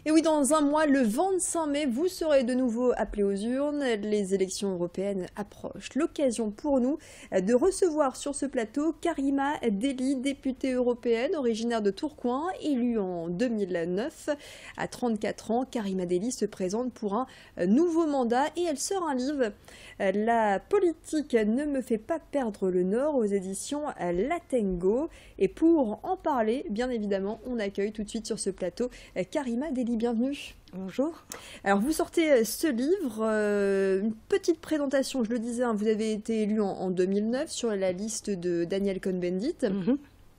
Et oui, dans un mois, le 25 mai, vous serez de nouveau appelés aux urnes. Les élections européennes approchent. L'occasion pour nous de recevoir sur ce plateau Karima Delli, députée européenne, originaire de Tourcoing, élue en 2009. À 34 ans, Karima Delli se présente pour un nouveau mandat et elle sort un livre. La politique ne me fait pas perdre le nord aux éditions Latengo. Et pour en parler, bien évidemment, on accueille tout de suite sur ce plateau Karima Delli. Bienvenue. Bonjour. Alors vous sortez ce livre, une petite présentation, je le disais, vous avez été élu en 2009 sur la liste de Daniel Cohn-Bendit.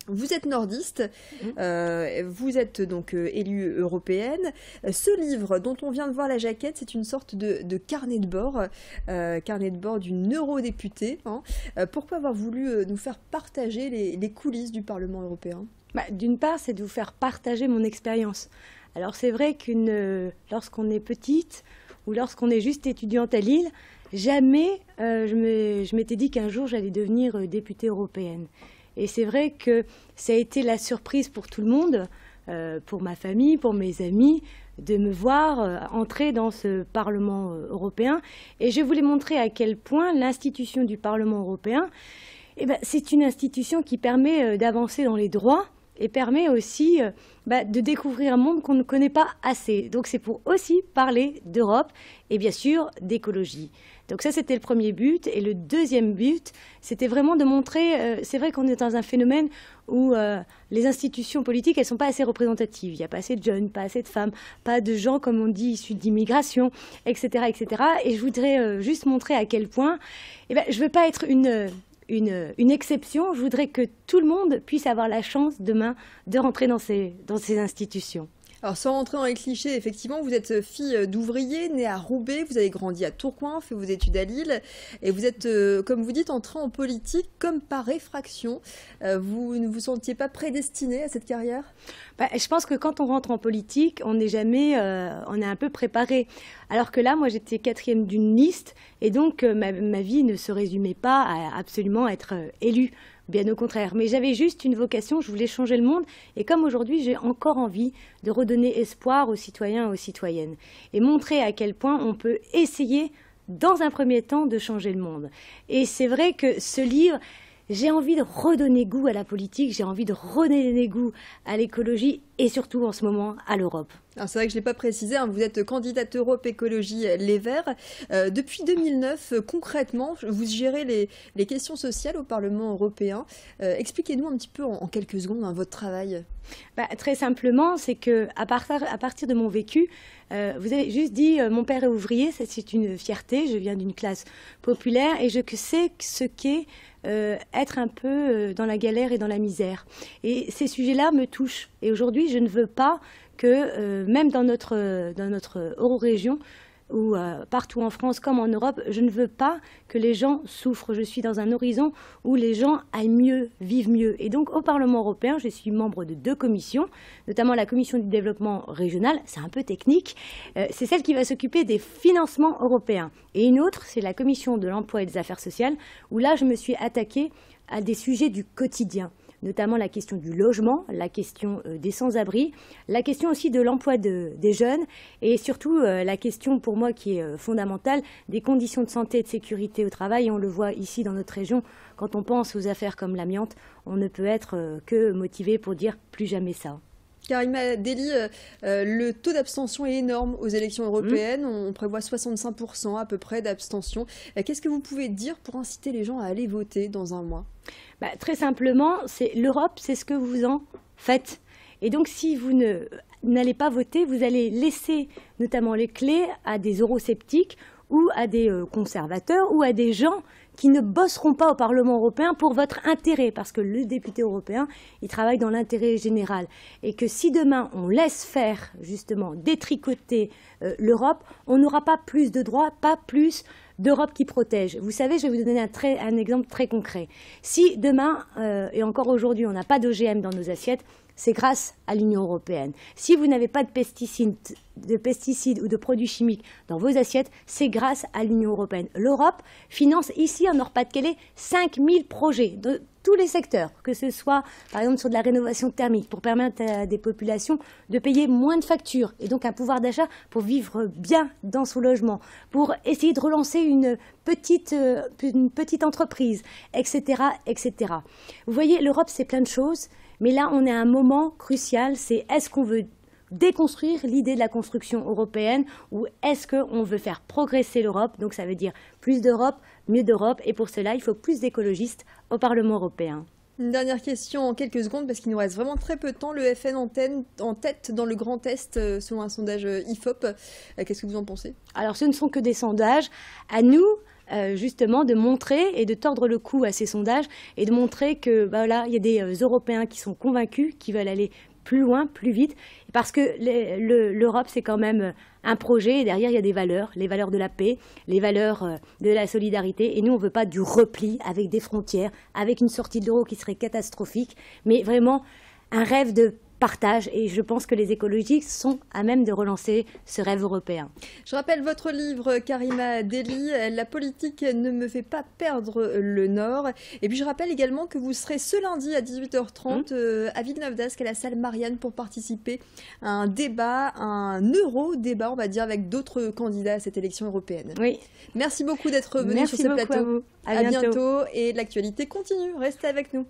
Vous êtes nordiste, vous êtes donc élue européenne. Ce livre dont on vient de voir la jaquette, c'est une sorte de carnet de bord d'une eurodéputée. Pourquoi avoir voulu nous faire partager les coulisses du Parlement européen ? D'une part, c'est de vous faire partager mon expérience. Alors c'est vrai lorsqu'on est petite ou lorsqu'on est juste étudiante à Lille, jamais je m'étais dit qu'un jour j'allais devenir députée européenne. Et c'est vrai que ça a été la surprise pour tout le monde, pour ma famille, pour mes amis, de me voir entrer dans ce Parlement européen. Et je voulais montrer à quel point l'institution du Parlement européen, c'est une institution qui permet d'avancer dans les droits et permet aussi de découvrir un monde qu'on ne connaît pas assez. Donc c'est pour aussi parler d'Europe et bien sûr d'écologie. Donc ça, c'était le premier but. Et le deuxième but, c'était vraiment de montrer, c'est vrai qu'on est dans un phénomène où les institutions politiques, elles ne sont pas assez représentatives. Il n'y a pas assez de jeunes, pas assez de femmes, pas de gens, comme on dit, issus d'immigration, etc., etc. Et je voudrais juste montrer à quel point, je ne veux pas être une exception. Je voudrais que tout le monde puisse avoir la chance demain de rentrer dans ces institutions. Alors sans rentrer dans les clichés, effectivement, vous êtes fille d'ouvrier, née à Roubaix, vous avez grandi à Tourcoing, fait vos études à Lille, et vous êtes, comme vous dites, entrée en politique comme par effraction. Vous ne vous sentiez pas prédestinée à cette carrière ? Je pense que quand on rentre en politique, on n'est jamais, on est un peu préparé. Alors que là, moi, j'étais 4e d'une liste, et donc ma vie ne se résumait pas à absolument être élue. Bien au contraire, mais j'avais juste une vocation, je voulais changer le monde, et comme aujourd'hui j'ai encore envie de redonner espoir aux citoyens et aux citoyennes, et montrer à quel point on peut essayer, dans un premier temps, de changer le monde. Et c'est vrai que ce livre, j'ai envie de redonner goût à la politique, j'ai envie de redonner goût à l'écologie, et surtout en ce moment à l'Europe. Alors c'est vrai que je ne l'ai pas précisé, vous êtes candidate Europe Écologie Les Verts. Depuis 2009, concrètement, vous gérez les questions sociales au Parlement européen. Expliquez-nous un petit peu en quelques secondes votre travail. Très simplement, c'est qu'à partir de mon vécu, vous avez juste dit mon père est ouvrier, c'est une fierté, je viens d'une classe populaire et je sais ce qu'est être un peu dans la galère et dans la misère. Et ces sujets-là me touchent. Et aujourd'hui, je ne veux pas que, même dans notre euro-région, ou partout en France comme en Europe, je ne veux pas que les gens souffrent. Je suis dans un horizon où les gens aillent mieux, vivent mieux. Et donc au Parlement européen, je suis membre de 2 commissions, notamment la commission du développement régional, c'est un peu technique, c'est celle qui va s'occuper des financements européens. Et une autre, c'est la commission de l'emploi et des affaires sociales, où là je me suis attaquée à des sujets du quotidien, notamment la question du logement, la question des sans-abri, la question aussi de l'emploi des jeunes et surtout la question pour moi qui est fondamentale des conditions de santé et de sécurité au travail. Et on le voit ici dans notre région, quand on pense aux affaires comme l'amiante, on ne peut être que motivé pour dire plus jamais ça. Karima Delli, le taux d'abstention est énorme aux élections européennes. On prévoit 65% à peu près d'abstention. Qu'est-ce que vous pouvez dire pour inciter les gens à aller voter dans un mois ? Très simplement, l'Europe, c'est ce que vous en faites. Et donc, si vous n'allez pas voter, vous allez laisser notamment les clés à des eurosceptiques ou à des conservateurs ou à des gens qui ne bosseront pas au Parlement européen pour votre intérêt, parce que le député européen, il travaille dans l'intérêt général. Et que si demain on laisse faire, justement, détricoter l'Europe, on n'aura pas plus de droits, pas plus d'Europe qui protège. Vous savez, je vais vous donner un exemple très concret. Si demain, et encore aujourd'hui, on n'a pas d'OGM dans nos assiettes, c'est grâce à l'Union européenne. Si vous n'avez pas de pesticides ou de produits chimiques dans vos assiettes, c'est grâce à l'Union européenne. L'Europe finance ici en Nord-Pas-de-Calais 5000 projets tous les secteurs, que ce soit par exemple sur de la rénovation thermique, pour permettre à des populations de payer moins de factures et donc un pouvoir d'achat pour vivre bien dans son logement, pour essayer de relancer une petite entreprise, etc., etc. Vous voyez, l'Europe, c'est plein de choses, mais là, on est à un moment crucial, c'est est-ce qu'on veut déconstruire l'idée de la construction européenne ou est-ce qu'on veut faire progresser l'Europe? Donc ça veut dire plus d'Europe, mieux d'Europe, et pour cela, il faut plus d'écologistes au Parlement européen. Une dernière question en quelques secondes, parce qu'il nous reste vraiment très peu de temps. Le FN en tête dans le Grand Est, selon un sondage IFOP. Qu'est-ce que vous en pensez? Alors ce ne sont que des sondages. À nous, justement, de montrer et de tordre le cou à ces sondages et de montrer que voilà, il y a des Européens qui sont convaincus, qui veulent aller plus loin, plus vite, parce que l'Europe, c'est quand même un projet, et derrière, il y a des valeurs, les valeurs de la paix, les valeurs de la solidarité, et nous, on ne veut pas du repli avec des frontières, avec une sortie de l'euro qui serait catastrophique, mais vraiment un rêve de partage, et je pense que les écologistes sont à même de relancer ce rêve européen. Je rappelle votre livre, Karima Delli, La politique ne me fait pas perdre le Nord. Et puis je rappelle également que vous serez ce lundi à 18h30 à Villeneuve-d'Ascq, à la salle Marianne, pour participer à un débat, un euro-débat, on va dire, avec d'autres candidats à cette élection européenne. Oui. Merci beaucoup d'être venu sur ce plateau. À vous. À bientôt. Et l'actualité continue. Restez avec nous.